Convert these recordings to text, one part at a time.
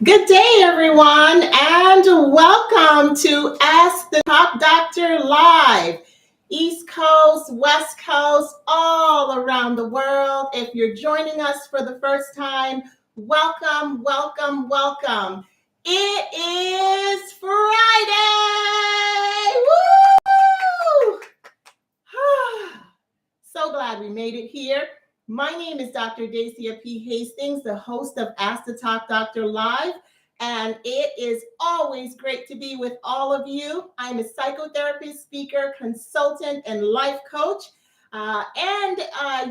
Good day, everyone, and welcome to Ask the Talk Doctor Live. East Coast, West Coast, all around the world. If you're joining us for the first time, welcome, welcome, welcome. It is Friday! Woo! So glad we made it here. My name is Dr. Dacia P. Hastings, the host of Ask the Talk Doctor Live, and it is always great to be with all of you. I'm a psychotherapist, speaker, consultant, and life coach. And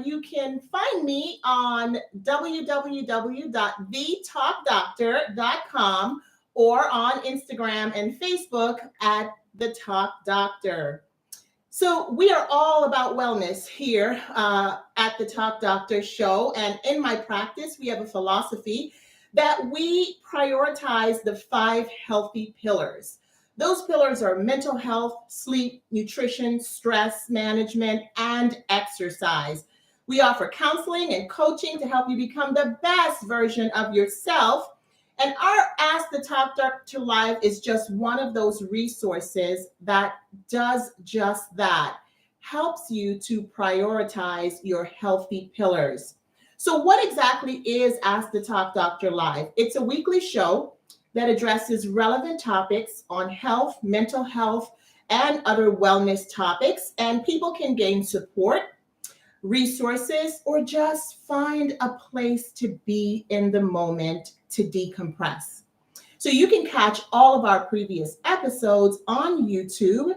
you can find me on www.thetalkdr.com or on Instagram and Facebook at The Talk Doctor. So we are all about wellness here at the Talk Doctor show. And in my practice, we have a philosophy that we prioritize the 5 healthy pillars. Those pillars are mental health, sleep, nutrition, stress management, and exercise. We offer counseling and coaching to help you become the best version of yourself. And our Ask the Talk Doctor Live is just one of those resources that does just that, helps you to prioritize your healthy pillars. So what exactly is Ask the Talk Doctor Live? It's a weekly show that addresses relevant topics on health, mental health, and other wellness topics, and people can gain support, resources, or just find a place to be in the moment to decompress. So you can catch all of our previous episodes on YouTube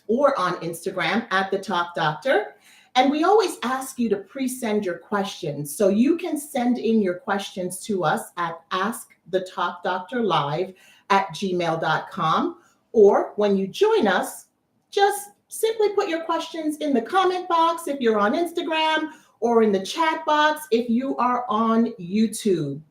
or on Instagram at The Talk Doctor. And we always ask you to pre-send your questions. So you can send in your questions to us at askthetalkdrlive@gmail.com. Or when you join us, just simply put your questions in the comment box if you're on Instagram or in the chat box if you are on YouTube.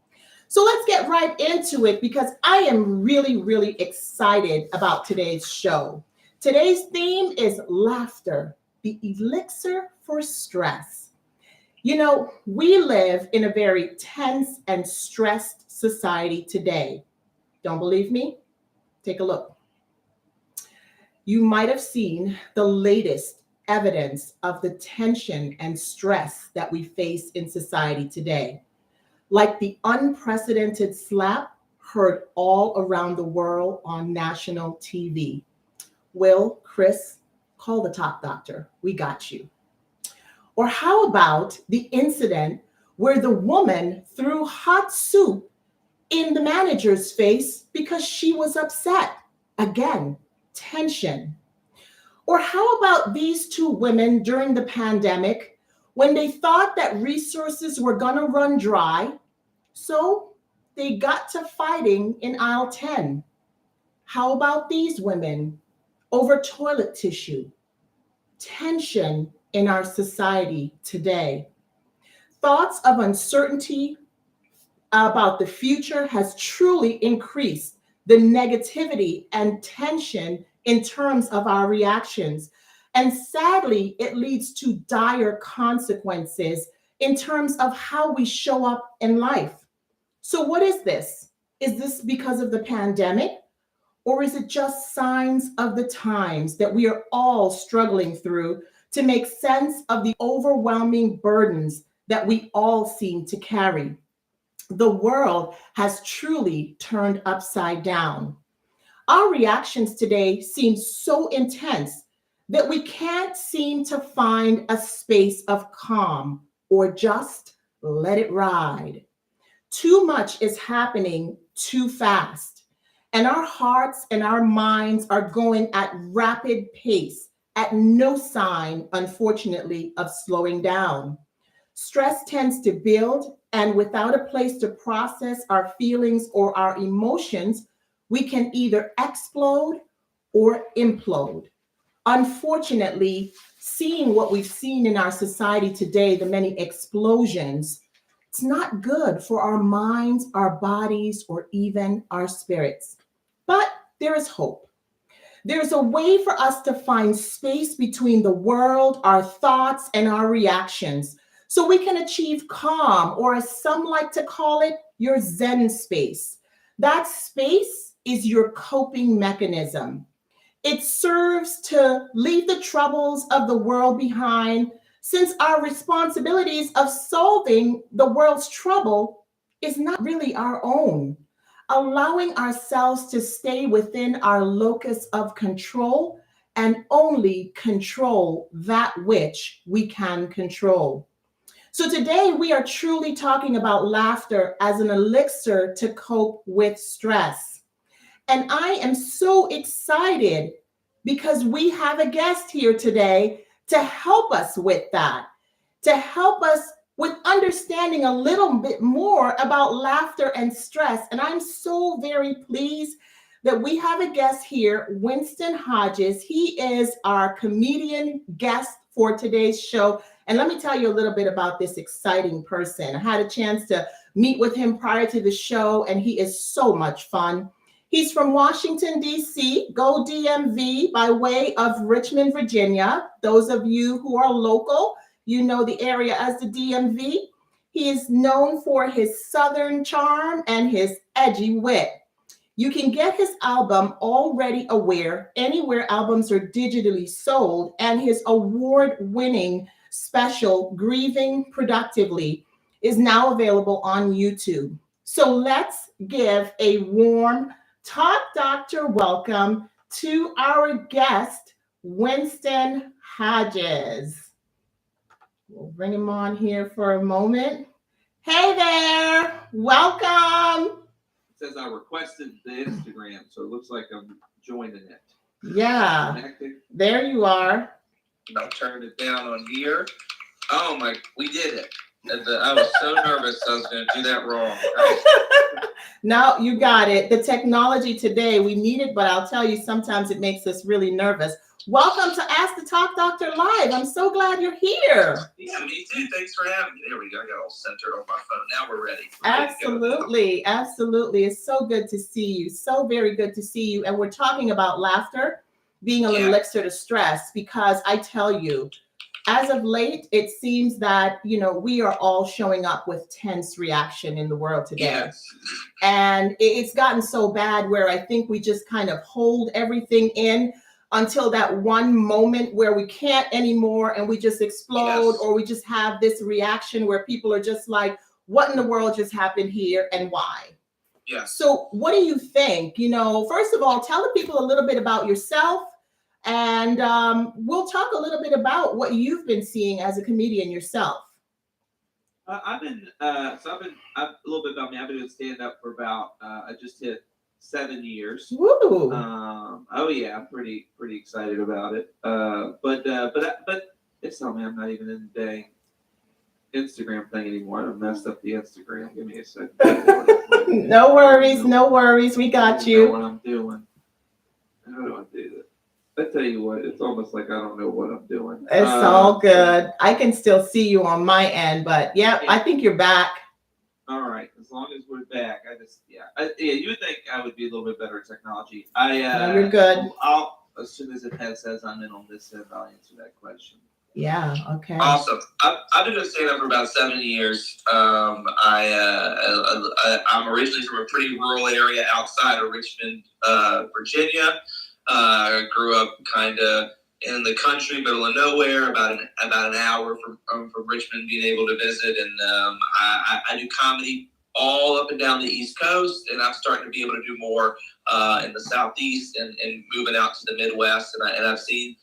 So let's get right into it because I am really, really excited about today's show. Today's theme is laughter, the elixir for stress. You know, we live in a very tense and stressed society today. Don't believe me? Take a look. You might have seen the latest evidence of the tension and stress that we face in society today, like the unprecedented slap heard all around the world on national TV. Will, Chris, call the Talk Doctor. We got you. Or how about the incident where the woman threw hot soup in the manager's face because she was upset? Again, tension. Or how about these 2 women during the pandemic when they thought that resources were going to run dry, so they got to fighting in aisle 10? How about these women over toilet tissue? Tension in our society today. Thoughts of uncertainty about the future has truly increased the negativity and tension in terms of our reactions. And sadly, it leads to dire consequences in terms of how we show up in life. So what is this? Is this because of the pandemic? Or is it just signs of the times that we are all struggling through to make sense of the overwhelming burdens that we all seem to carry? The world has truly turned upside down. Our reactions today seem so intense that we can't seem to find a space of calm or just let it ride. Too much is happening too fast, and our hearts and our minds are going at rapid pace, at no sign, unfortunately, of slowing down. Stress tends to build, and without a place to process our feelings or our emotions, we can either explode or implode. Unfortunately, seeing what we've seen in our society today, the many explosions, it's not good for our minds, our bodies, or even our spirits. But there is hope. There's a way for us to find space between the world, our thoughts, and our reactions, so we can achieve calm, or as some like to call it, your Zen space. That space is your coping mechanism. It serves to leave the troubles of the world behind, since our responsibilities of solving the world's trouble is not really our own. Allowing ourselves to stay within our locus of control and only control that which we can control. So today we are truly talking about laughter as an elixir to cope with stress. And I am so excited because we have a guest here today to help us with that, to help us with understanding a little bit more about laughter and stress. And I'm so very pleased that we have a guest here, Winston Hodges. He is our comedian guest for today's show. And let me tell you a little bit about this exciting person. I had a chance to meet with him prior to the show, and he is so much fun. He's from Washington, D.C., go DMV, by way of Richmond, Virginia. Those of you who are local, you know the area as the DMV. He is known for his Southern charm and his edgy wit. You can get his album, Already Aware, anywhere albums are digitally sold, and his award-winning special, Grieving Productively, is now available on YouTube. So let's give a warm Talk Doctor welcome to our guest, Winston Hodges. We'll bring him on here for a moment. Hey there, welcome. It says I requested the Instagram, so it looks like I'm joining it. Yeah, Connected. there you are. I'll turn it down on here. Oh my, we did it. I was so nervous I was going to do that wrong. Now you got it. The technology today, we need it, but I'll tell you, sometimes it makes us really nervous. Welcome to Ask the Talk Doctor Live. I'm so glad you're here. Yeah, me too. Thanks for having me. There we go. I got all centered on my phone. Now we're ready. Absolutely. Absolutely. It's so good to see you. So very good to see you. And we're talking about laughter being an elixir to stress, because I tell you, as of late, it seems that, we are all showing up with tense reaction in the world today. Yes. And it's gotten so bad where I think we just kind of hold everything in until that one moment where we can't anymore and we just explode, or we just have this reaction where people are just like, what in the world just happened here and why? Yeah. So what do you think? First of all, tell the people a little bit about yourself, and we'll talk a little bit about what you've been seeing as a comedian yourself. I've been a little bit about me. I've been doing stand up for about I just hit 7 years. Woo! Oh yeah, I'm pretty excited about it. But it's not me. I'm not even in the dang Instagram thing anymore. I messed up the Instagram. Give me a second. No worries. We got you. I know what I'm doing. How do I do this? I tell you what, it's almost like I don't know what I'm doing. It's all good. I can still see you on my end, but yeah, I think you're back. All right, as long as we're back, you would think I would be a little bit better at technology. No, you're good. I'll as soon as it says I'm in on this end, I'll answer that question. Yeah. Okay. Awesome. I've been doing stand-up for about 7 years. I'm originally from a pretty rural area outside of Richmond, Virginia. I grew up kind of in the country, middle of nowhere, about an hour from Richmond, being able to visit. And I do comedy all up and down the East Coast, and I'm starting to be able to do more in the Southeast and moving out to the Midwest. And I've seen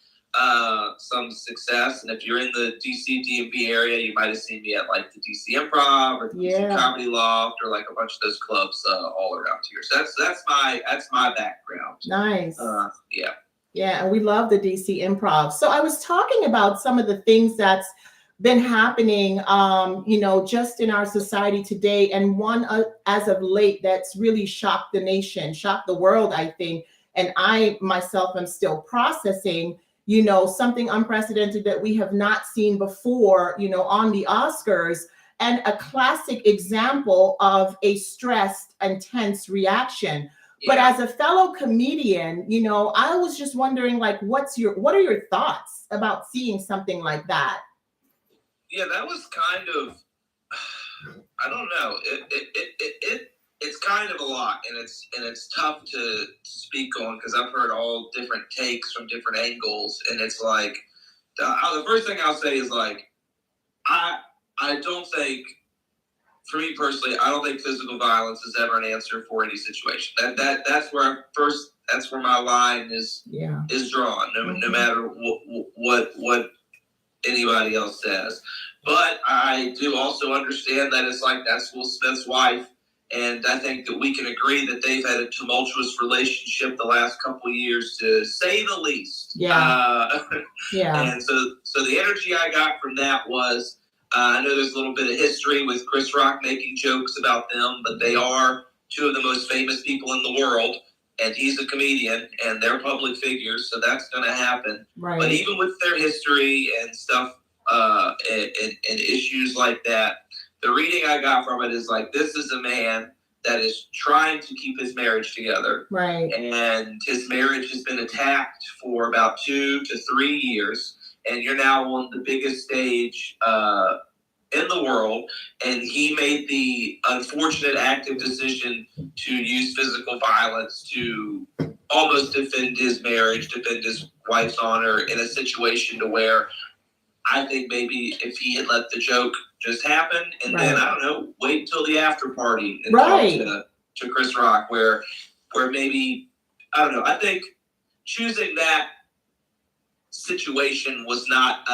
some success. And if you're in the DC DMV area, you might have seen me at like the DC Improv or the DC Comedy Loft or like a bunch of those clubs all around here. So that's my background. Nice. Yeah. Yeah, and we love the DC Improv. So I was talking about some of the things that's been happening, just in our society today, and one as of late that's really shocked the nation, shocked the world, I think. And I myself am still processing. Something unprecedented that we have not seen before, on the Oscars, and a classic example of a stressed and tense reaction. Yeah. But as a fellow comedian, I was just wondering, like, what are your thoughts about seeing something like that? Yeah, that was kind of, I don't know. it's kind of a lot, and it's tough to speak on because I've heard all different takes from different angles, and it's like the first thing I'll say is like I don't think, for me personally, I don't think physical violence is ever an answer for any situation. That's where my line is drawn. No matter what anybody else says. But I do also understand that it's like that's Will Smith's wife, and I think that we can agree that they've had a tumultuous relationship the last couple of years, to say the least. Yeah. And so the energy I got from that was, I know there's a little bit of history with Chris Rock making jokes about them, but they are two of the most famous people in the world, and he's a comedian, and they're public figures, so that's going to happen. Right. But even with their history and stuff, and issues like that, the reading I got from it is like, this is a man that is trying to keep his marriage together. Right. And his marriage has been attacked for about 2 to 3 years. And you're now on the biggest stage in the world. And he made the unfortunate active decision to use physical violence to almost defend his marriage, defend his wife's honor, in a situation to where I think maybe if he had let the joke just happen, and then, I don't know, wait until the after party and talk to Chris Rock, where maybe, I don't know, I think choosing that situation was not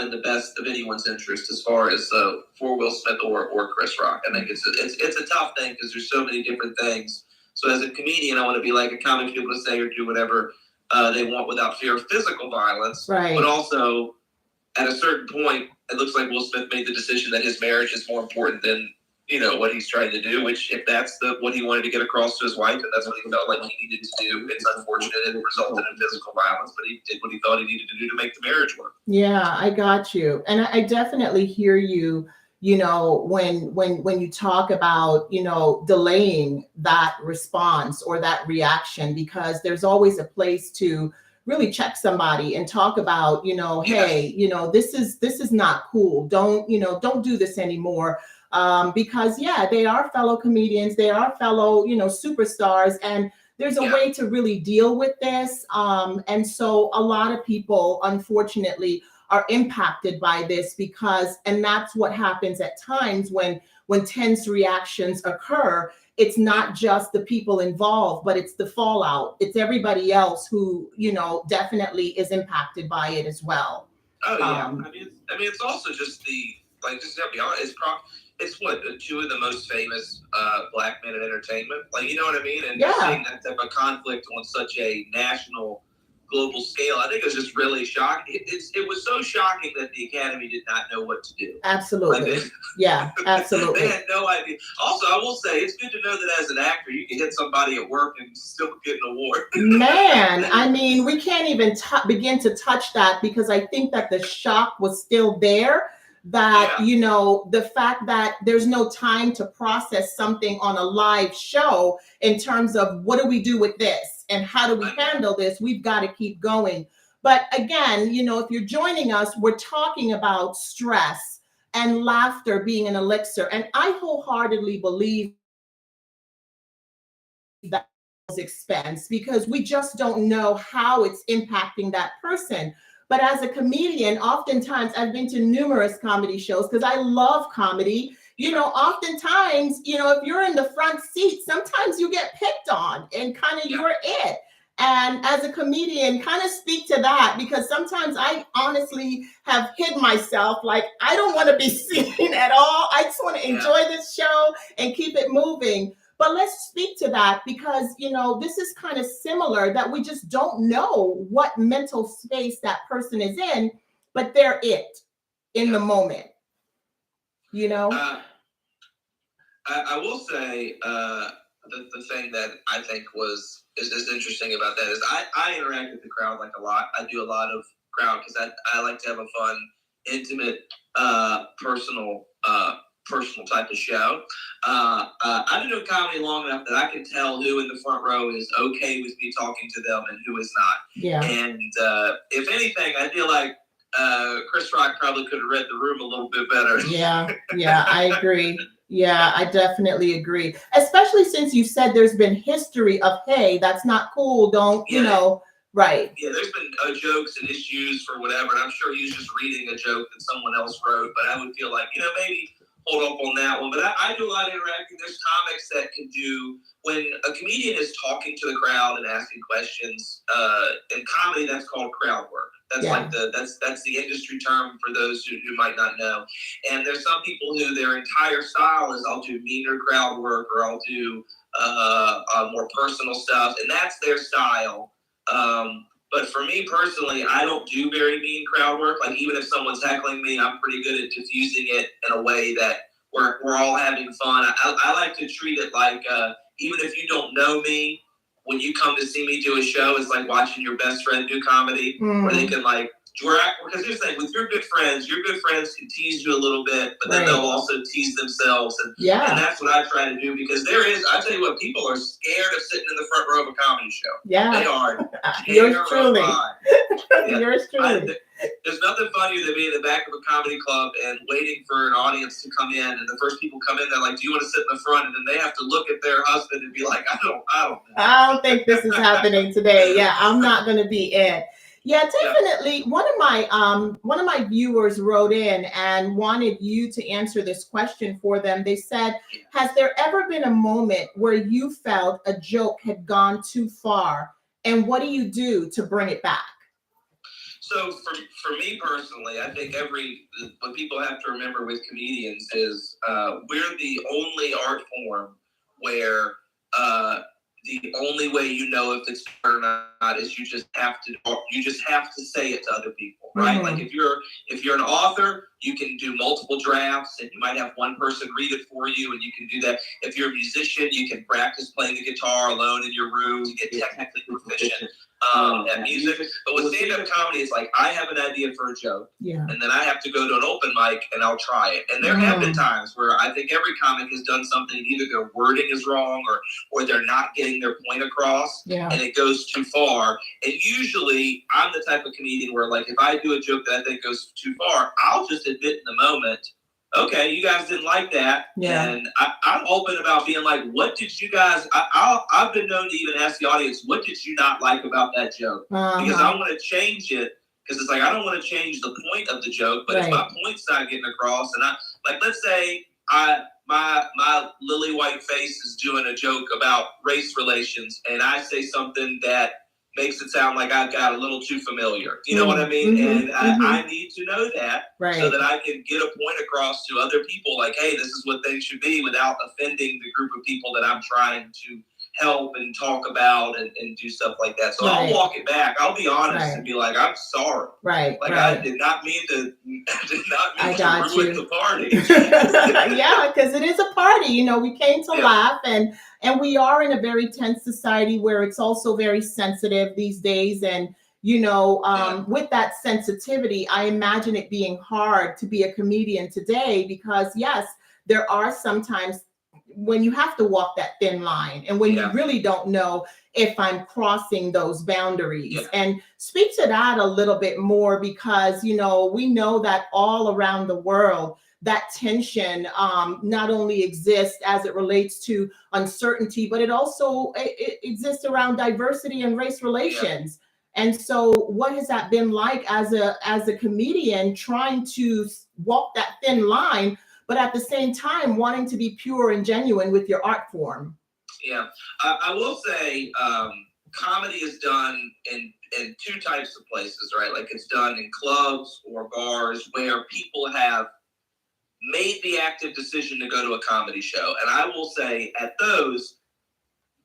in the best of anyone's interest as far as for Will Smith or Chris Rock. I think it's a tough thing because there's so many different things. So as a comedian, I want to be like a comic, be able to say or do whatever they want without fear of physical violence. Right. But also, at a certain point, it looks like Will Smith made the decision that his marriage is more important than, what he's trying to do, which if that's what he wanted to get across to his wife, and that's what he felt like he needed to do, it's unfortunate it resulted in physical violence, but he did what he thought he needed to do to make the marriage work. Yeah, I got you. And I definitely hear you, when you talk about, delaying that response or that reaction, because there's always a place to really check somebody and talk about, hey, this is not cool. Don't do this anymore. Because they are fellow comedians, they are fellow, superstars, and there's a way to really deal with this. And so a lot of people, unfortunately, are impacted by this and that's what happens at times when tense reactions occur. It's not just the people involved, but it's the fallout. It's everybody else who, definitely is impacted by it as well. Oh yeah. I mean, it's also just just to be honest, it's what, two of the most famous black men in entertainment. You know what I mean? And seeing that type of conflict on such a national, global scale, I think it was just really shocking. It was so shocking that the Academy did not know what to do. Absolutely. Absolutely. They had no idea. Also, I will say, it's good to know that as an actor, you can hit somebody at work and still get an award. Man, I mean, we can't even begin to touch that, because I think that the shock was still there. That, the fact that there's no time to process something on a live show in terms of what do we do with this and how do we handle this? We've got to keep going. But again, if you're joining us, we're talking about stress and laughter being an elixir. And I wholeheartedly believe that expense, because we just don't know how it's impacting that person. But as a comedian, oftentimes I've been to numerous comedy shows because I love comedy. Oftentimes, if you're in the front seat, sometimes you get picked on and kind of you're it. And as a comedian, kind of speak to that, because sometimes I honestly have hid myself. Like, I don't want to be seen at all. I just want to enjoy this show and keep it moving. But let's speak to that, because, this is kind of similar, that we just don't know what mental space that person is in, but they're it in the moment, I will say the thing that I think is interesting about that is I interact with the crowd a lot. I do a lot of crowd because I like to have a fun, intimate, personal type of show. I've been doing comedy long enough that I can tell who in the front row is okay with me talking to them and who is not. Yeah. And if anything, I feel like Chris Rock probably could have read the room a little bit better. Yeah, I agree. Yeah, I definitely agree. Especially since you said there's been history of, hey, that's not cool. Don't, right. Yeah, there's been jokes and issues for whatever, and I'm sure he's just reading a joke that someone else wrote, but I would feel like, maybe hold up on that one. But I do a lot of interacting. There's comics that can do, when a comedian is talking to the crowd and asking questions, in comedy, that's called crowd work. That's like that's the industry term for those who might not know. And there's some people who their entire style is, I'll do meaner crowd work, or I'll do more personal stuff, and that's their style. But for me personally, I don't do very mean crowd work. Like, even if someone's heckling me, I'm pretty good at diffusing it in a way that we're all having fun. I like to treat it like, even if you don't know me, when you come to see me do a show, it's like watching your best friend do comedy, where they can because here's the thing, with your good friends can tease you a little bit, but then they'll also tease themselves. And that's what I try to do, because I tell you what, people are scared of sitting in the front row of a comedy show. Yeah. They are. Yours truly. Yours truly. There's nothing funnier than being in the back of a comedy club and waiting for an audience to come in, and the first people come in, they're like, do you want to sit in the front? And then they have to look at their husband and be like, I don't think this is happening today. Yeah, I'm not going to be in. Yeah, definitely. One of my viewers wrote in and wanted you to answer this question for them. They said, has there ever been a moment where you felt a joke had gone too far, and what do you do to bring it back? So for me personally, I think what people have to remember with comedians is we're the only art form where the only way you know if it's art or not is you just have to say it to other people, right? Like, if you're an author, you can do multiple drafts, and you might have one person read it for you, and you can do that. If you're a musician, you can practice playing the guitar alone in your room to get technically proficient at music. But with stand-up comedy, it's like, I have an idea for a joke, and then I have to go to an open mic and I'll try it. And there have been times where I think every comic has done something, either their wording is wrong or they're not getting their point across, and it goes too far. And usually I'm the type of comedian where, like, if I do a joke that I think goes too far, I'll just admit in the moment, okay, you guys didn't like that. And I'm open about being like, what did you guys, I've been known to even ask the audience, what did you not like about that joke? Because I want to change it, because it's like, I don't want to change the point of the joke, but if my point's not getting across, and let's say my lily white face is doing a joke about race relations, and I say something that makes it sound like I got a little too familiar. You know what I mean? And I need to know that so that I can get a point across to other people, like, hey, this is what things should be, without offending the group of people that I'm trying to help and talk about and do stuff like that. So I'll walk it back. I'll be honest and be like, I'm sorry. I did not mean to ruin the party. Yeah, because it is a party. We came to laugh, and we are in a very tense society where it's also very sensitive these days. And with that sensitivity, I imagine it being hard to be a comedian today, because yes, there are sometimes when you have to walk that thin line, and when you really don't know if I'm crossing those boundaries. And speak to that a little bit more, because we know that all around the world, that tension not only exists as it relates to uncertainty, but it also it exists around diversity and race relations. And so what has that been like as a comedian, trying to walk that thin line, but at the same time wanting to be pure and genuine with your art form? Yeah, I will say comedy is done in two types of places, right? Like, it's done in clubs or bars where people have made the active decision to go to a comedy show. And I will say, at those,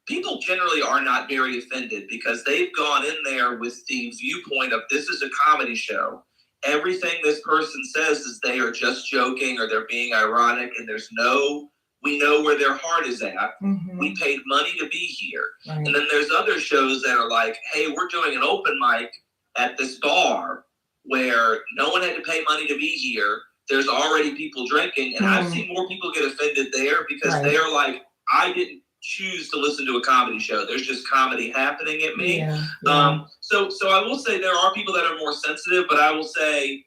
people generally are not very offended, because they've gone in there with the viewpoint of, this is a comedy show. Everything this person says is they are just joking, or they're being ironic, and we know where their heart is at. We paid money to be here. And then there's other shows that are like, hey, we're doing an open mic at this bar where no one had to pay money to be here. There's already people drinking. And I've seen more people get offended there, because they're like, I didn't choose to listen to a comedy show. There's just comedy happening at me. So I will say there are people that are more sensitive, but I will say,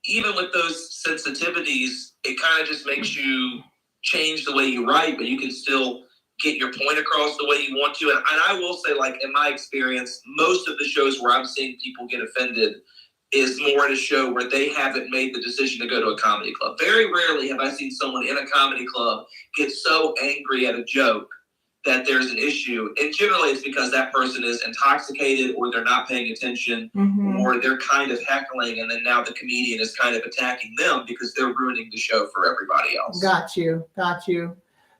even with those sensitivities, it kind of just makes you change the way you write, but you can still get your point across the way you want to. And I will say, like, in my experience, most of the shows where I'm seeing people get offended is more at a show where they haven't made the decision to go to a comedy club. Very rarely have I seen someone in a comedy club get so angry at a joke that there's an issue. And generally it's because that person is intoxicated, or they're not paying attention, or they're kind of heckling, and then now the comedian is kind of attacking them because they're ruining the show for everybody else. Got you.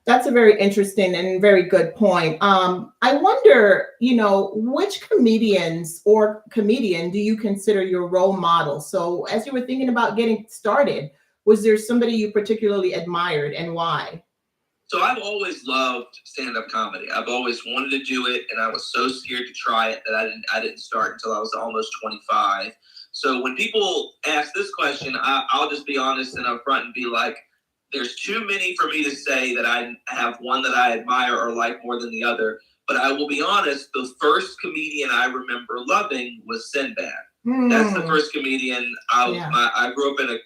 That's a very interesting and very good point. I wonder, which comedians or comedian do you consider your role model? So as you were thinking about getting started, was there somebody you particularly admired, and why? So I've always loved stand-up comedy. I've always wanted to do it, and I was so scared to try it that I didn't start until I was almost 25. So when people ask this question, I'll just be honest and upfront and be like, there's too many for me to say that I have one that I admire or like more than the other. But I will be honest, the first comedian I remember loving was Sinbad. That's the first comedian. I grew up in a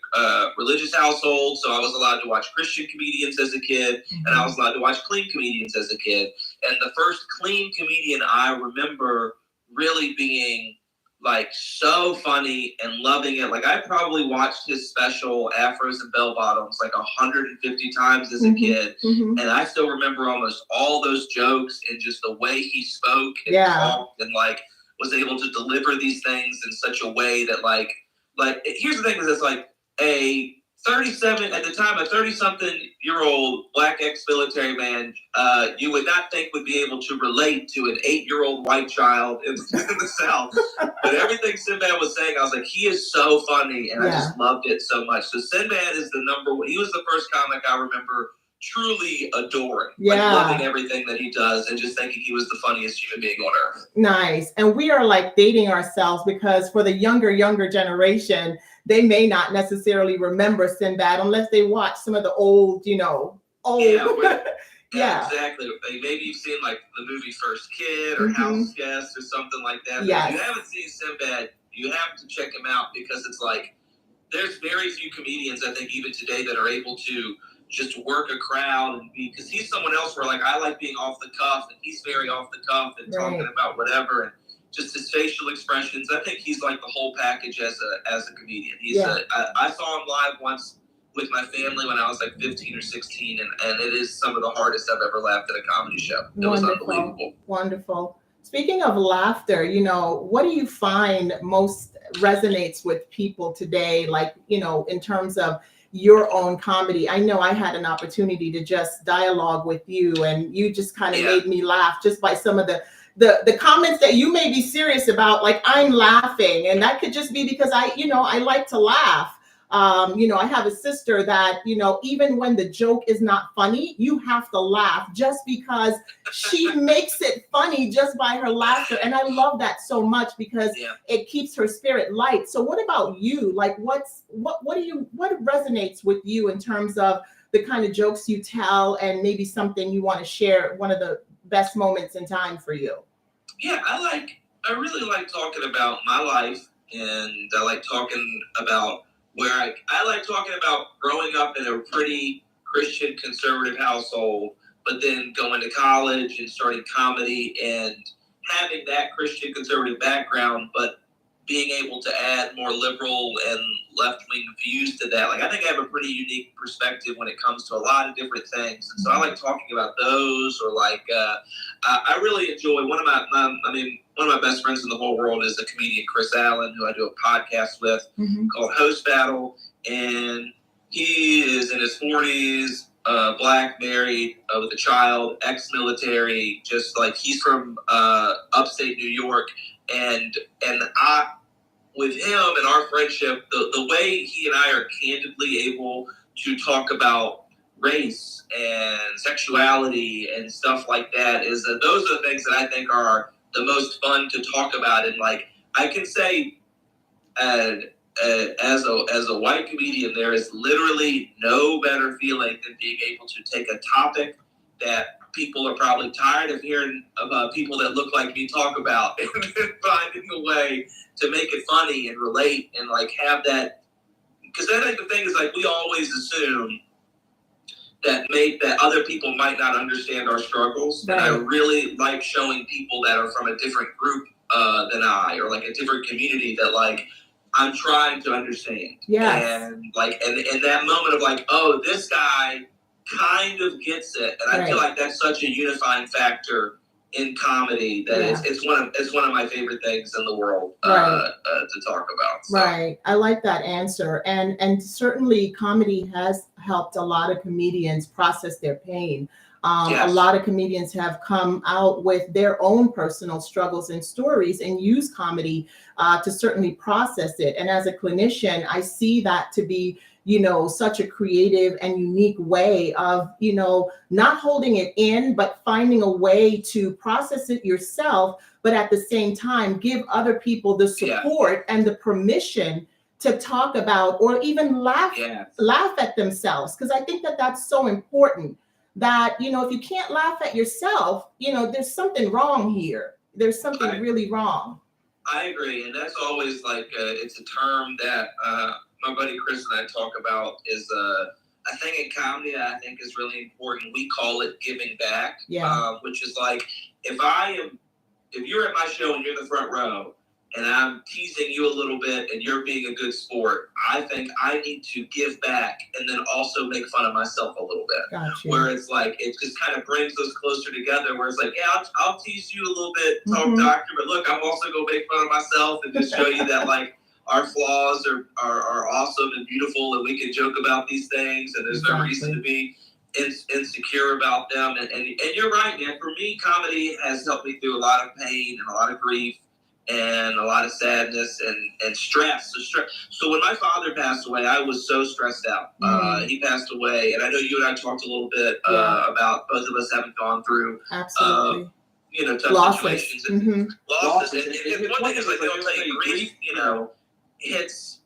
religious household, so I was allowed to watch Christian comedians as a kid, and I was allowed to watch clean comedians as a kid. And the first clean comedian I remember really being like so funny and loving it. Like, I probably watched his special Afros and Bell Bottoms like 150 times as a kid, and I still remember almost all those jokes and just the way he spoke and talked, and like was able to deliver these things in such a way that like here's the thing, is it's like a 30-something-year-old black ex-military man, you would not think would be able to relate to an 8-year-old white child in the South. But everything Sinbad was saying, I was like, he is so funny, and I just loved it so much. So Sinbad is the number one. He was the first comic I remember truly adoring, like loving everything that he does, and just thinking he was the funniest human being on earth. Nice. And we are like dating ourselves, because for the younger generation, they may not necessarily remember Sinbad unless they watch some of the old. Yeah, exactly. Maybe you've seen like the movie First Kid or House Guest or something like that. If you haven't seen Sinbad, you have to check him out, because it's like there's very few comedians, I think, even today, that are able to just work a crowd and be, because he's someone else where like I like being off the cuff, and he's very off the cuff and talking about whatever, and just his facial expressions. I think he's like the whole package as a comedian. I saw him live once with my family when I was like 15 or 16, and it is some of the hardest I've ever laughed at a comedy show. It was unbelievable. Wonderful. Speaking of laughter, what do you find most resonates with people today? Like, in terms of your own comedy. I know I had an opportunity to just dialogue with you, and you just kind of made me laugh just by some of the comments that you may be serious about. Like, I'm laughing, and that could just be because I like to laugh. I have a sister that, even when the joke is not funny, you have to laugh just because she makes it funny just by her laughter. And I love that so much, because it keeps her spirit light. So what about you? Like, what resonates with you in terms of the kind of jokes you tell, and maybe something you want to share, one of the best moments in time for you? Yeah, I really like talking about my life, and I like talking about where I like talking about growing up in a pretty Christian conservative household, but then going to college and starting comedy and having that Christian conservative background, but being able to add more liberal and left-wing views to that. Like, I think I have a pretty unique perspective when it comes to a lot of different things. And so I like talking about those, or like, I really enjoy one of my best friends in the whole world is the comedian Chris Allen, who I do a podcast with called Host Battle. And he is in his 40s, black, married, with a child, ex-military, just like he's from upstate New York. And I, with him and our friendship, the way he and I are candidly able to talk about race and sexuality and stuff like that, is that those are the things that I think are the most fun to talk about. And like, I can say, as a white comedian, there is literally no better feeling than being able to take a topic that people are probably tired of hearing about people that look like me talk about, and finding a way to make it funny and relate and like have that. Because I think the thing is, like, we always assume that other people might not understand our struggles. Right. And I really like showing people that are from a different group than I, or like a different community that like I'm trying to understand. Yes. And like, and that moment of like, oh, this guy kind of gets it. And I feel like that's such a unifying factor in comedy that it's one of my favorite things in the world to talk about. So. Right. I like that answer. And certainly comedy has helped a lot of comedians process their pain. A lot of comedians have come out with their own personal struggles and stories and use comedy to certainly process it. And as a clinician, I see that to be, such a creative and unique way of, not holding it in, but finding a way to process it yourself, but at the same time, give other people the support and the permission to talk about or even laugh at themselves. Because I think that that's so important. That, if you can't laugh at yourself, there's something wrong here. There's something really wrong. I agree. And that's always like, it's a term that my buddy Chris and I talk about is, I think in comedy, I think is really important. We call it giving back, which is like, if you're at my show and you're in the front row, and I'm teasing you a little bit and you're being a good sport, I think I need to give back and then also make fun of myself a little bit. Gotcha. Where it's like, it just kind of brings us closer together, where it's like, I'll tease you a little bit, talk doctor, but look, I'm also going to make fun of myself and just show you that like our flaws are awesome and beautiful and we can joke about these things and there's no reason to be insecure about them. And you're right, man. For me, comedy has helped me through a lot of pain and a lot of grief and a lot of sadness and stress. So when my father passed away, I was so stressed out. He passed away, and I know you and I talked a little bit about both of us having gone through tough situations and losses. And one thing is like they'll tell you grief, hits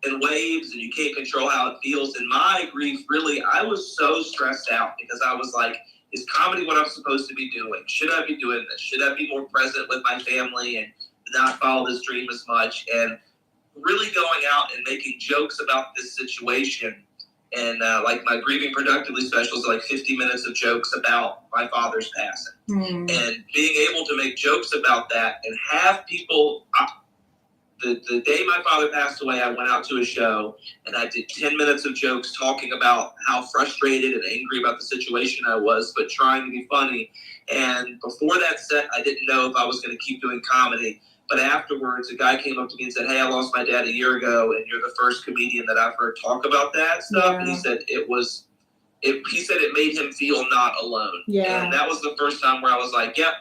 in waves, and you can't control how it feels. And my grief, really, I was so stressed out because I was like, is comedy what I'm supposed to be doing? Should I be doing this? Should I be more present with my family and not follow this dream as much? And really going out and making jokes about this situation. And like my Grieving Productively specials are like 50 minutes of jokes about my father's passing. And being able to make jokes about that and have people... The day my father passed away, I went out to a show and I did 10 minutes of jokes talking about how frustrated and angry about the situation I was, but trying to be funny. And before that set, I didn't know if I was going to keep doing comedy. But afterwards, a guy came up to me and said, "Hey, I lost my dad a year ago, and you're the first comedian that I've heard talk about that stuff." Yeah. And he said it made him feel not alone. Yeah. And that was the first time where I was like, yep,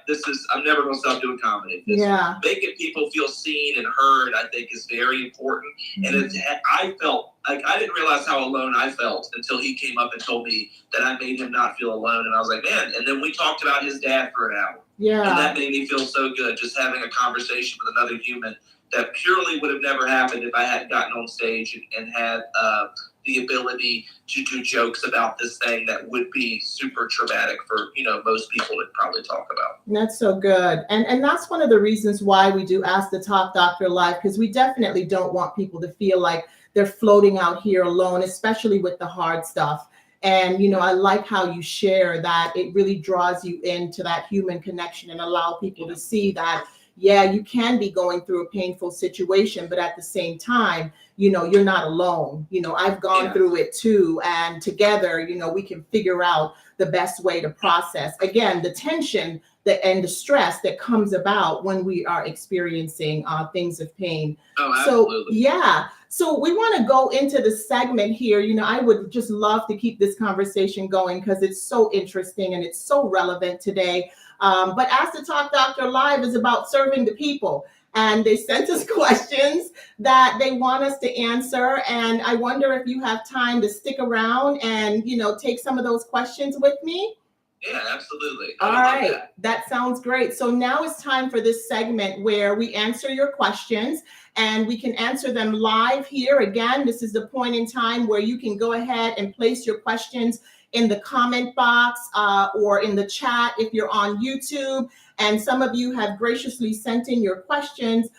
I'm never going to stop doing comedy. Making people feel seen and heard, I think, is very important. And I felt like I didn't realize how alone I felt until he came up and told me that I made him not feel alone. And I was like, man. And then we talked about his dad for an hour. Yeah. And that made me feel so good, just having a conversation with another human that purely would have never happened if I hadn't gotten on stage and had the ability to do jokes about this thing that would be super traumatic for, most people to probably talk about. That's so good. And that's one of the reasons why we do Ask the Talk Doctor Live, because we definitely don't want people to feel like they're floating out here alone, especially with the hard stuff. And, I like how you share that it really draws you into that human connection and allow people to see that, you can be going through a painful situation, but at the same time, you're not alone. I've gone through it too. And together, we can figure out the best way to process, again, the tension and the stress that comes about when we are experiencing things of pain. Oh, absolutely. So we want to go into the segment here. I would just love to keep this conversation going because it's so interesting and it's so relevant today. But Ask the Talk Doctor Live is about serving the people. And they sent us questions that they want us to answer. And I wonder if you have time to stick around and, take some of those questions with me. Yeah, absolutely. All right. That sounds great. So now it's time for this segment where we answer your questions and we can answer them live here. Again, this is the point in time where you can go ahead and place your questions in the comment box or in the chat if you're on YouTube. And some of you have graciously sent in your questions.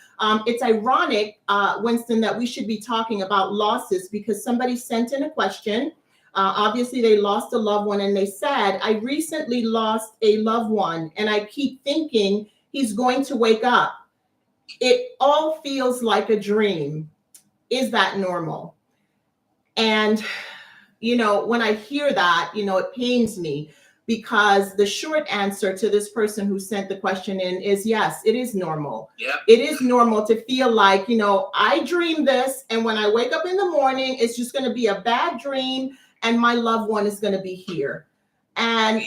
It's ironic, Winston, that we should be talking about losses because somebody sent in a question Obviously, they lost a loved one, and they said, I recently lost a loved one, and I keep thinking he's going to wake up. It all feels like a dream. Is that normal? And, when I hear that, it pains me, because the short answer to this person who sent the question in is yes, it is normal. Yeah. It is normal to feel like, I dream this, and when I wake up in the morning, it's just going to be a bad dream, and my loved one is going to be here. And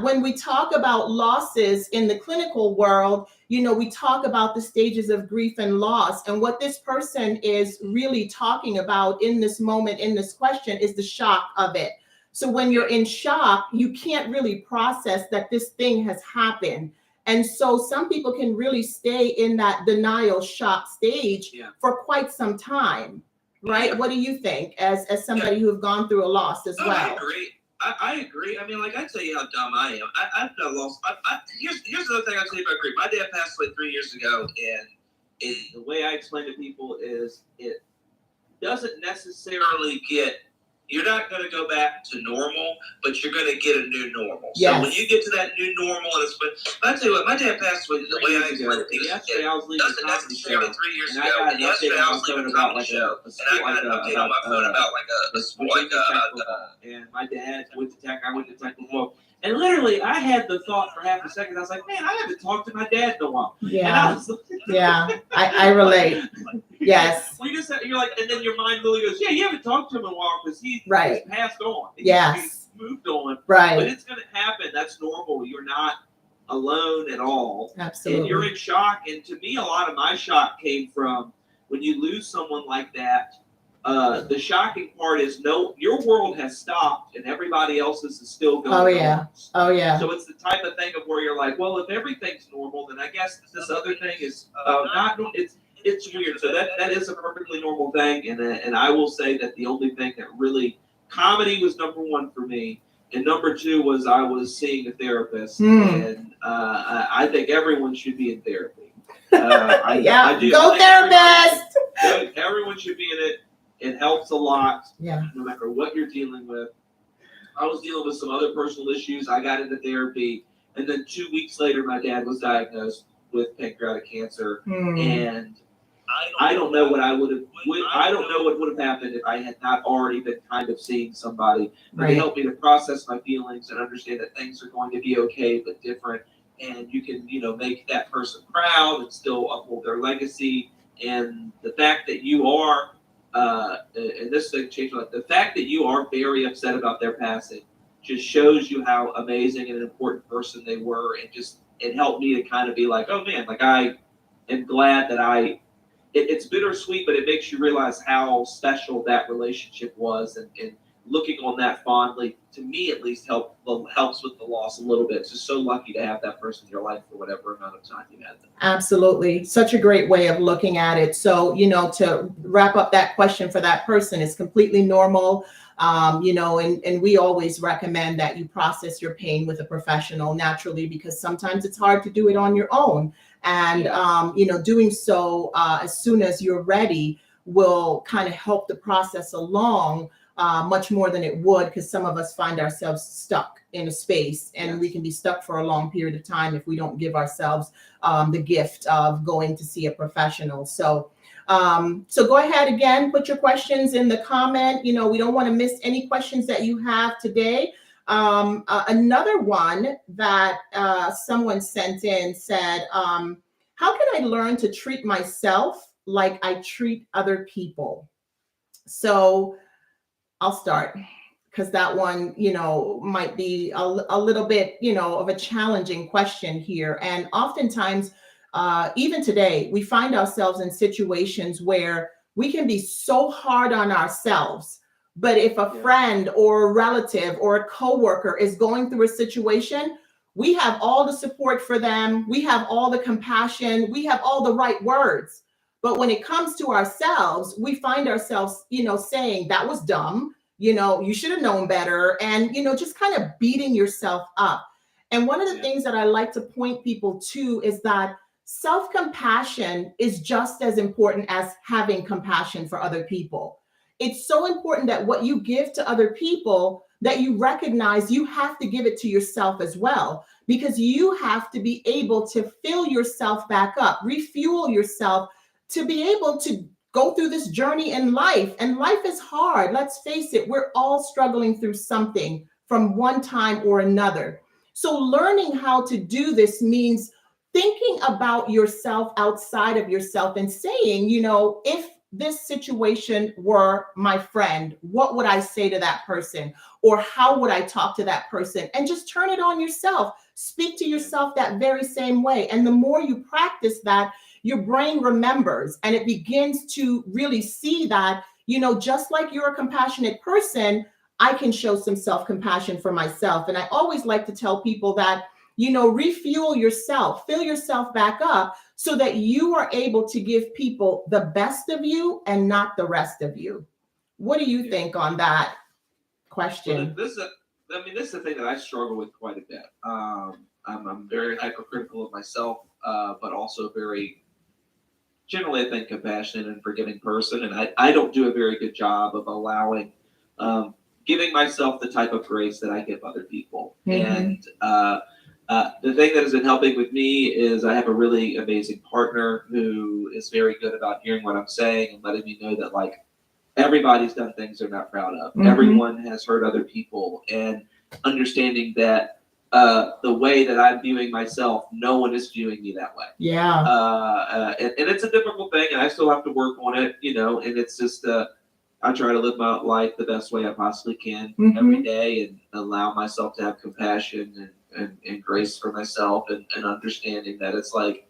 when we talk about losses in the clinical world, we talk about the stages of grief and loss. And what this person is really talking about in this moment, in this question, is the shock of it. So when you're in shock, you can't really process that this thing has happened. And so some people can really stay in that denial shock stage for quite some time, right? What do you think, as somebody who have gone through a loss as well? I agree. I agree. I mean, like, I tell you how dumb I am. I've not lost. Here's another thing I'll tell you about grief. My dad passed away 3 years ago, and the way I explain to people is it doesn't necessarily get. You're not going to go back to normal, but you're going to get a new normal. Yes. So when you get to that new normal, and I tell you what, my dad passed away the way I explained it. Yesterday I was leaving the comedy show, 3 years ago, and yesterday I was leaving a comedy show, and I got an update on my phone about and my dad went to tech, I went to tech as well. And literally, I had the thought for half a second. I was like, man, I haven't talked to my dad in a while. Yeah. And I was like, I relate. Yes. You're like, and then your mind literally goes, yeah, you haven't talked to him in a while because he's passed on. Yes. He's moved on. Right. But it's going to happen. That's normal. You're not alone at all. Absolutely. And you're in shock. And to me, a lot of my shock came from when you lose someone like that. The shocking part is your world has stopped and everybody else's is still going on. Oh yeah. So it's the type of thing of where you're like, well, if everything's normal, then I guess this other thing is not normal. It's weird. So that is a perfectly normal thing. And I will say that the only thing that really, comedy was number one for me. And number two was I was seeing a therapist. And I think everyone should be in therapy. I do. Go therapist! Everyone should be in it. It helps a lot, no matter what you're dealing with. I was dealing with some other personal issues. I got into therapy, and then 2 weeks later, my dad was diagnosed with pancreatic cancer, and I don't know what I would have. I don't know what would have happened if I had not already been kind of seeing somebody. But they helped me to process my feelings and understand that things are going to be okay, but different, and you can, make that person proud and still uphold their legacy. And the fact that you are. And this thing changed my life. The fact that you are very upset about their passing just shows you how amazing and an important person they were, and it helped me to kind of be like, oh man, like I am glad that it's bittersweet, but it makes you realize how special that relationship was, and looking on that fondly, to me at least, helps with the loss a little bit. It's just so lucky to have that person in your life for whatever amount of time you had them. Absolutely. Such a great way of looking at it. So, to wrap up that question for that person is completely normal. And we always recommend that you process your pain with a professional naturally, because sometimes it's hard to do it on your own. And, doing so as soon as you're ready will kind of help the process along much more than it would, because some of us find ourselves stuck in a space, and we can be stuck for a long period of time if we don't give ourselves the gift of going to see a professional. So go ahead again, put your questions in the comment. We don't want to miss any questions that you have today. Another one that someone sent in said, how can I learn to treat myself like I treat other people? So I'll start, because that one, might be a little bit, of a challenging question here. And oftentimes, even today, we find ourselves in situations where we can be so hard on ourselves. But if a friend or a relative or a coworker is going through a situation, we have all the support for them. We have all the compassion. We have all the right words. But when it comes to ourselves, we find ourselves, saying that was dumb, you should have known better, and, just kind of beating yourself up. And one of the things that I like to point people to is that self-compassion is just as important as having compassion for other people. it's so important that what you give to other people, that you recognize you have to give it to yourself as well, because you have to be able to fill yourself back up, refuel yourself to be able to go through this journey in life. And life is hard. Let's face it, we're all struggling through something from one time or another. So learning how to do this means thinking about yourself outside of yourself and saying, you know, if this situation were my friend, what would I say to that person? Or how would I talk to that person? And just turn it on yourself. Speak to yourself that very same way. And the more you practice that, your brain remembers and it begins to really see that, you know, just like you're a compassionate person, I can show some self-compassion for myself. And I always like to tell people that, you know, refuel yourself, fill yourself back up so that you are able to give people the best of you and not the rest of you. What do you think on that question? Well, this is the thing that I struggle with quite a bit. I'm very hypercritical of myself, but also very, generally, I think, compassionate and forgiving person. And I don't do a very good job of allowing, giving myself the type of grace that I give other people. And the thing that has been helping with me is I have a really amazing partner who is very good about hearing what I'm saying and letting me know that, like, everybody's done things they're not proud of. Everyone has hurt other people, and understanding that the way that I'm viewing myself, no one is viewing me that way. Yeah. And it's a difficult thing, and I still have to work on it, you know, and it's just, I try to live my life the best way I possibly can every day, and allow myself to have compassion and grace for myself, and understanding that it's like,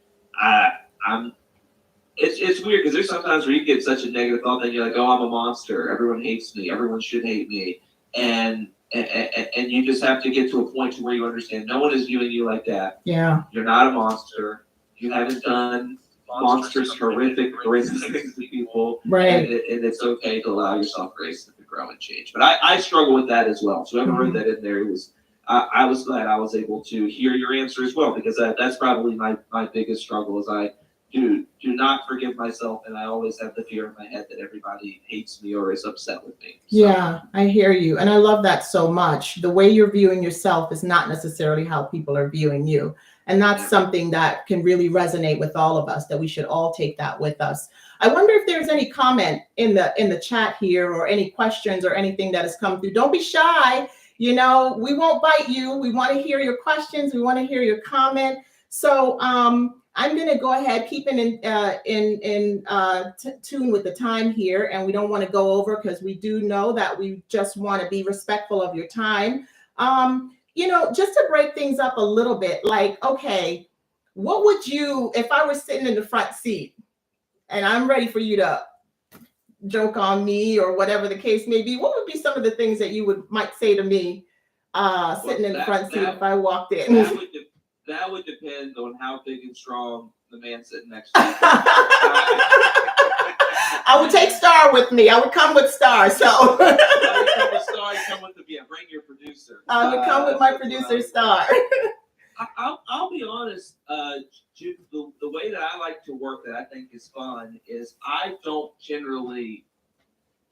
it's weird because there's sometimes where you get such a negative thought that you're like, oh, I'm a monster. Everyone hates me. Everyone should hate me. And you just have to get to a point to where you understand no one is viewing you like that. Yeah. You're not a monster. You haven't done monstrous, horrific things to people. Right. And it's okay to allow yourself grace to grow and change. But I struggle with that as well. So whoever wrote that in there, I was glad I was able to hear your answer as well, because that's probably my biggest struggle is I do not forgive myself, and I always have the fear in my head that everybody hates me or is upset with me. So. Yeah, I hear you. And I love that so much. The way you're viewing yourself is not necessarily how people are viewing you. And that's something that can really resonate with all of us, that we should all take that with us. I wonder if there's any comment in the chat here, or any questions or anything that has come through. Don't be shy. You know, we won't bite you. We want to hear your questions. We want to hear your comment. So I'm going to go ahead, keeping in tune with the time here, and we don't want to go over because we do know that we just want to be respectful of your time. You know, just to break things up a little bit, like, okay, what would you, if I were sitting in the front seat and I'm ready for you to joke on me or whatever the case may be, what would be some of the things that you might say to me sitting in the front seat if I walked in? That would depend on how big and strong the man sitting next to you. I would take Star with me. I would come with Star. So I would come with Star. You come with bring your producer. I would come with my producer, Star. I'll be honest. Jude, the way that I like to work that I think is fun is I don't generally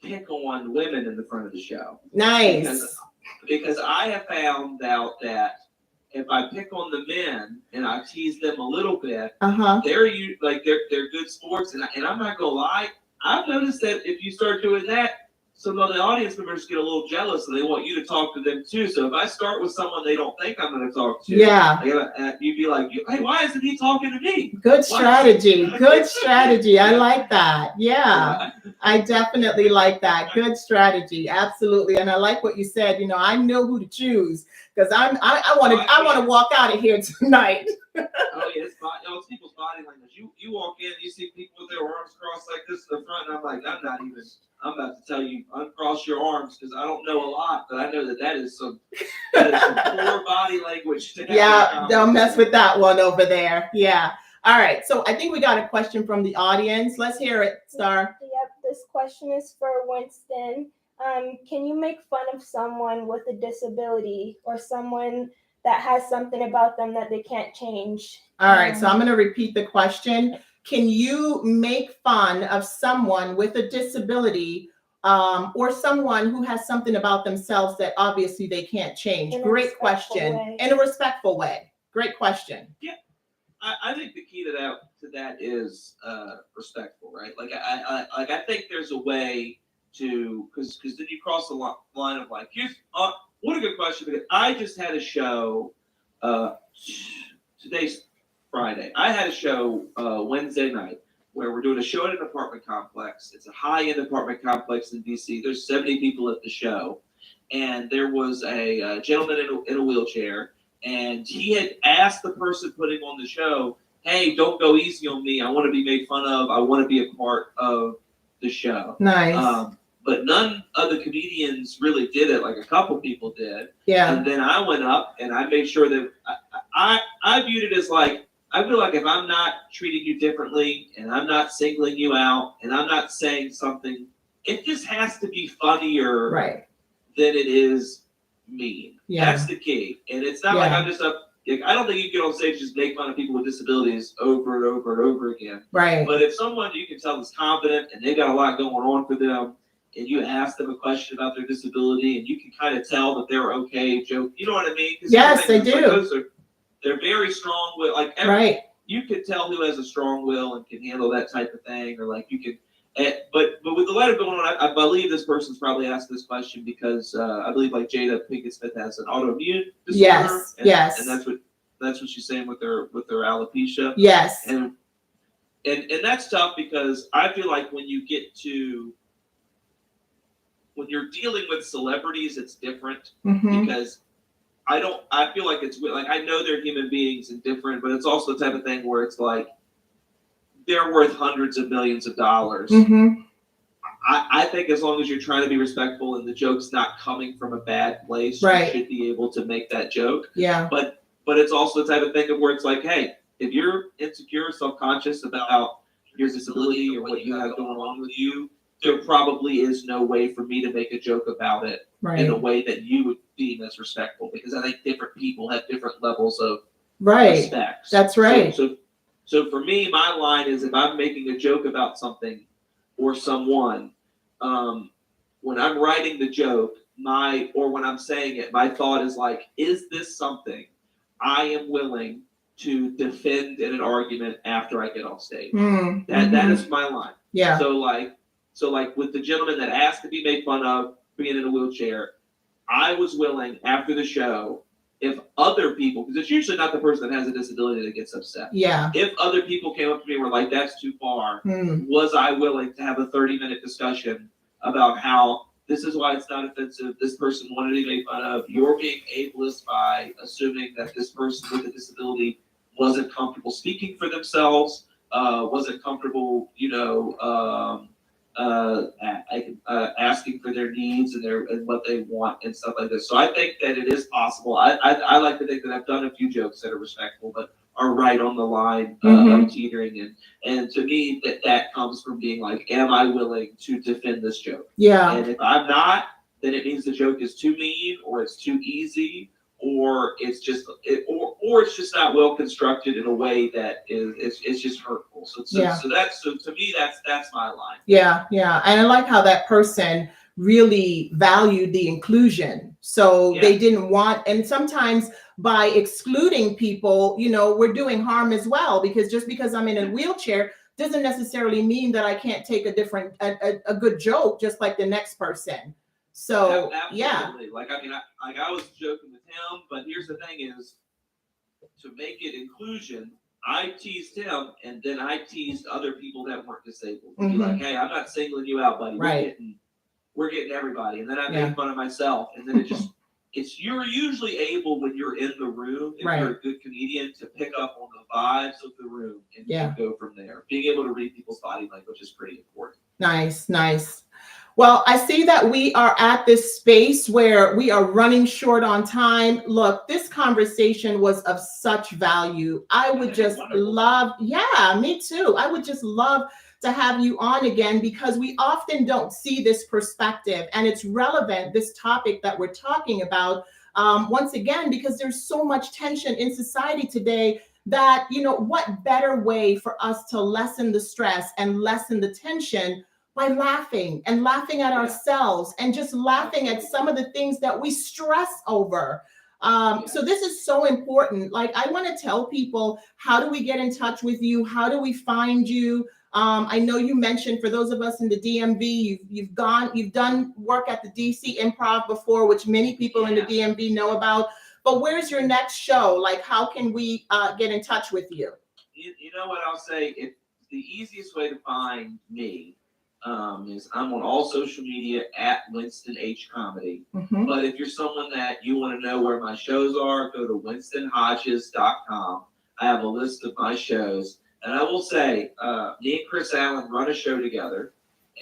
pick on women in the front of the show. Nice. Because I have found out that if I pick on the men and I tease them a little bit, they're good sports, and I'm not gonna lie. I've noticed that if you start doing that, some of the audience members get a little jealous and they want you to talk to them too. So if I start with someone they don't think I'm going to talk to, you'd be like, hey, why isn't he talking to me? Good strategy. Good strategy. I like that. Yeah, I definitely like that. Good strategy. Absolutely. And I like what you said. You know, I know who to choose, because I want to walk out of here tonight. Oh yeah, it's people's body language. You walk in, you see people with their arms crossed like this in the front, and I'm like, I'm about to tell you, uncross your arms, because I don't know a lot, but I know that is some poor body language. Yeah, don't mess with that one over there. Yeah. All right. So I think we got a question from the audience. Let's hear it, Star. Yep. This question is for Winston. Can you make fun of someone with a disability, or someone that has something about them that they can't change? All right. So I'm going to repeat the question. Can you make fun of someone with a disability or someone who has something about themselves that obviously they can't change? In a Great respectful question. way. In a respectful way. Great question. I think the key to that is respectful, right? Like I think there's a way to, because then you cross the line of like, here's what a good question, because I just had a show. Today's Friday. I had a show Wednesday night where we're doing a show at an apartment complex. It's a high-end apartment complex in DC. There's 70 people at the show, and there was a gentleman in a wheelchair. And he had asked the person putting on the show, hey, don't go easy on me. I want to be made fun of. I want to be a part of the show. Nice. But none of the comedians really did it. Like a couple people did. Yeah. And then I went up and I made sure that I viewed it as like, I feel like if I'm not treating you differently and I'm not singling you out and I'm not saying something, it just has to be funnier than it is mean. Yeah. That's the key. And it's not like I'm just up. Like, I don't think you can get on stage and just make fun of people with disabilities over and over and over again. Right. But if someone you can tell is confident and they got a lot going on for them, and you ask them a question about their disability, and you can kind of tell that they're okay, joke. You know what I mean? Yes, they do. Like they're very strong with like you could tell who has a strong will and can handle that type of thing, or like you can. But with the letter going on, I believe this person's probably asked this question because I believe like Jada Pinkett Smith has an autoimmune disorder. Yes. And that's what she's saying with her alopecia. Yes. And that's tough because I feel like when you're dealing with celebrities, it's different because I feel like it's like, I know they're human beings and different, but it's also the type of thing where it's like, they're worth hundreds of millions of dollars. I think as long as you're trying to be respectful and the joke's not coming from a bad place, you should be able to make that joke. Yeah. But it's also the type of thing of where it's like, hey, if you're insecure, self-conscious about your disability or what you have going on with you, there probably is no way for me to make a joke about it in a way that you would deem as respectful, because I think different people have different levels of respect. That's right. So for me, my line is, if I'm making a joke about something or someone, when I'm writing the joke, or when I'm saying it, my thought is like, is this something I am willing to defend in an argument after I get off stage? That is my line. Yeah. So like with the gentleman that asked to be made fun of being in a wheelchair, I was willing after the show, if other people, because it's usually not the person that has a disability that gets upset. Yeah. If other people came up to me and were like, that's too far, was I willing to have a 30-minute discussion about how this is why it's not offensive, this person wanted to be made fun of, you're being ableist by assuming that this person with a disability wasn't comfortable speaking for themselves, wasn't comfortable, asking for their needs and what they want and stuff like this. So I think that it is possible. I like to think that I've done a few jokes that are respectful, but are right on the line of teetering. And to me, that comes from being like, am I willing to defend this joke? Yeah. And if I'm not, then it means the joke is too mean, or it's too easy, or it's just not well constructed in a way that it's just hurtful. So to me that's my line. Yeah, and I like how that person really valued the inclusion. So they didn't want, and sometimes by excluding people, we're doing harm as well, because just because I'm in a wheelchair doesn't necessarily mean that I can't take a good joke just like the next person. So absolutely. Like I was joking with him, but here's the thing is, to make it inclusion, I teased him, and then I teased other people that weren't disabled. Be like, hey, I'm not singling you out, buddy. We're getting everybody. And then I made fun of myself, and then you're usually able, when you're in the room, if you're a good comedian, to pick up on the vibes of the room and go from there. Being able to read people's body language is pretty important. Nice. Well, I see that we are at this space where we are running short on time. Look, this conversation was of such value. I would just love, me too. I would just love to have you on again, because we often don't see this perspective, and it's relevant, this topic that we're talking about, once again, because there's so much tension in society today that, what better way for us to lessen the stress and lessen the tension by laughing and laughing at ourselves and just laughing at some of the things that we stress over. So this is so important. Like, I want to tell people, how do we get in touch with you? How do we find you? I know you mentioned, for those of us in the DMV, you've done work at the DC Improv before, which many people in the DMV know about. But where's your next show? Like, how can we get in touch with you? You know what I'll say? The easiest way to find me is I'm on all social media at Winston H Comedy. But if you're someone that you want to know where my shows are, go to winstonhodges.com. I have a list of my shows. And I will say, me and Chris Allen run a show together,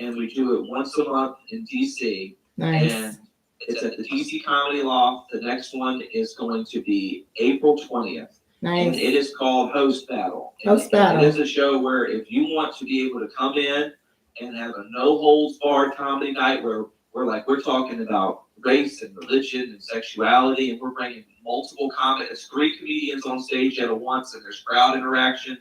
and we do it once a month in DC. Nice. And it's at the DC Comedy Loft. The next one is going to be April 20th. Nice. And it is called Host Battle. Host Battle. It is a show where if you want to be able to come in and have a no-holds-barred comedy night where we're talking about race and religion and sexuality, and we're bringing multiple comedians, 3 comedians on stage at once, and there's crowd interaction.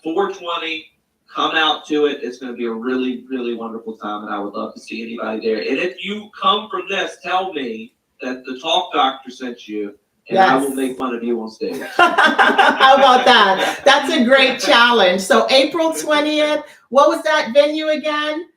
420, come out to it. It's going to be a really, really wonderful time, and I would love to see anybody there. And if you come from this, tell me that the Talk Doctor sent you, and I will make fun of you on stage. How about that? That's a great challenge. So April 20th, what was that venue again?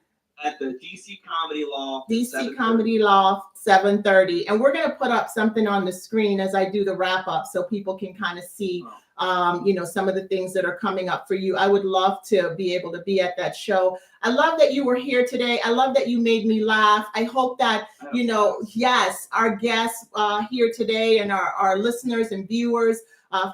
At the DC Comedy Loft. DC Comedy Loft, 7:30. And we're going to put up something on the screen as I do the wrap up so people can kind of see some of the things that are coming up for you. I would love to be able to be at that show. I love that you were here today. I love that you made me laugh. I hope that, yes, our guests here today and our listeners and viewers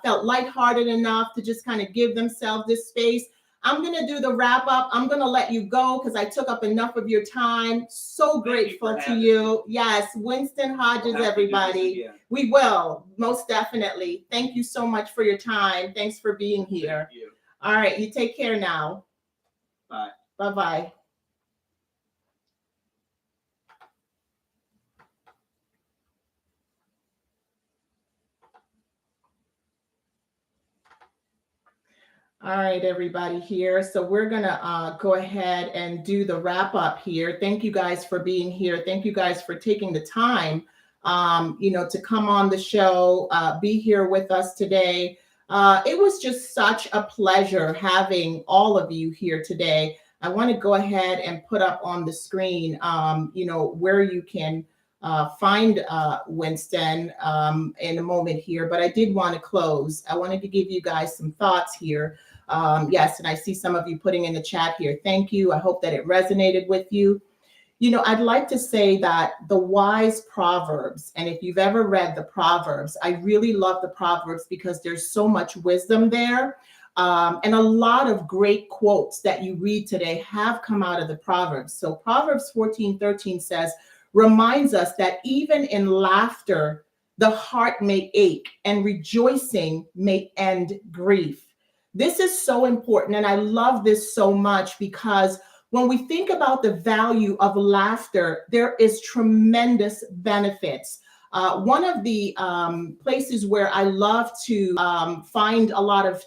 felt lighthearted enough to just kind of give themselves this space. I'm going to do the wrap up. I'm going to let you go because I took up enough of your time. So grateful to you. Yes, Winston Hodges, everybody. We will, most definitely. Thank you so much for your time. Thanks for being here. Thank you. All right, you take care now. Bye. Bye-bye. All right, everybody here. So we're going to go ahead and do the wrap up here. Thank you guys for being here. Thank you guys for taking the time, to come on the show, be here with us today. It was just such a pleasure having all of you here today. I want to go ahead and put up on the screen, where you can find Winston in a moment here. But I did want to close. I wanted to give you guys some thoughts here. Yes, and I see some of you putting in the chat here. Thank you. I hope that it resonated with you. I'd like to say that the wise Proverbs, and if you've ever read the Proverbs, I really love the Proverbs because there's so much wisdom there. And a lot of great quotes that you read today have come out of the Proverbs. So Proverbs 14:13 says, reminds us that even in laughter, the heart may ache, and rejoicing may end grief. This is so important, and I love this so much because when we think about the value of laughter, there is tremendous benefits. One of the places where I love to find a lot of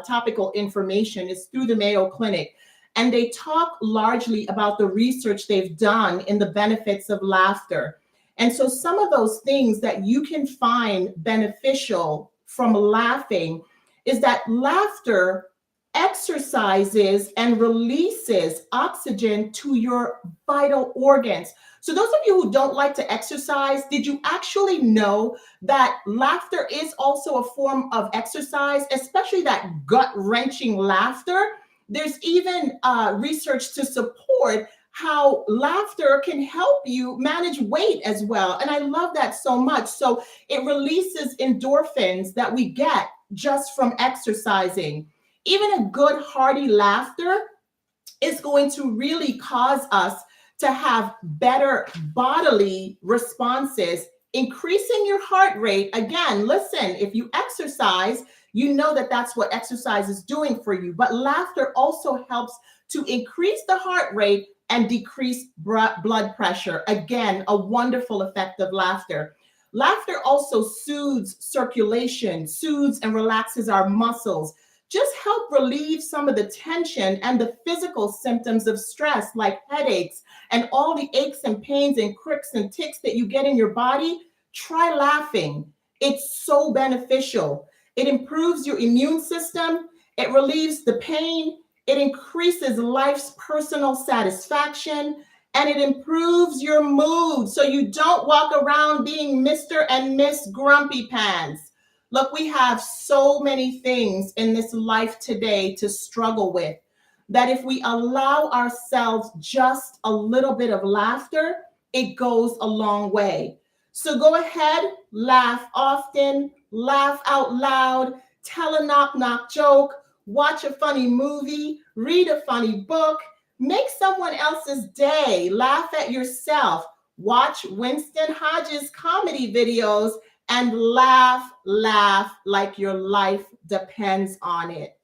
topical information is through the Mayo Clinic. And they talk largely about the research they've done in the benefits of laughter. And so some of those things that you can find beneficial from laughing is that laughter exercises and releases oxygen to your vital organs. So those of you who don't like to exercise, did you actually know that laughter is also a form of exercise, especially that gut-wrenching laughter? There's even research to support how laughter can help you manage weight as well. And I love that so much. So it releases endorphins that we get just from exercising. Even a good hearty laughter is going to really cause us to have better bodily responses, increasing your heart rate. Again, listen, if you exercise, you know that that's what exercise is doing for you. But laughter also helps to increase the heart rate and decrease blood pressure. Again, a wonderful effect of laughter. Laughter also soothes circulation, soothes and relaxes our muscles, just help relieve some of the tension and the physical symptoms of stress, like headaches and all the aches and pains and cricks and ticks that you get in your body. Try laughing. It's so beneficial. It improves your immune system. It relieves the pain. It increases life's personal satisfaction, and it improves your mood so you don't walk around being Mr. and Miss Grumpy Pants. Look, we have so many things in this life today to struggle with that if we allow ourselves just a little bit of laughter, it goes a long way. So go ahead, laugh often, laugh out loud, tell a knock-knock joke, watch a funny movie, read a funny book, make someone else's day, laugh at yourself, watch Winston Hodges comedy videos, and laugh like your life depends on it.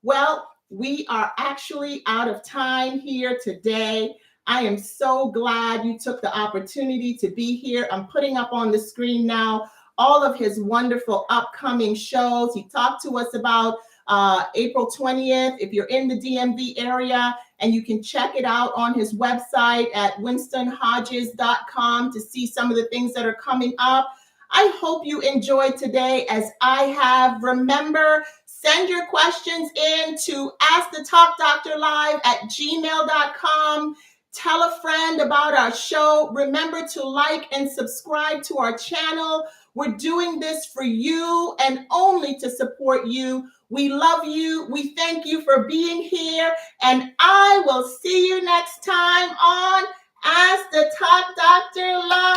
Well, we are actually out of time here today. I am so glad you took the opportunity to be here. I'm putting up on the screen now all of his wonderful upcoming shows. He talked to us about April 20th, if you're in the DMV area, and you can check it out on his website at winstonhodges.com to see some of the things that are coming up. I hope you enjoyed today as I have. Remember, send your questions in to askthetalkdrlive@gmail.com. Tell a friend about our show. Remember to like and subscribe to our channel. We're doing this for you and only to support you. We love you. We thank you for being here. And I will see you next time on Ask the Talk Doctor Live.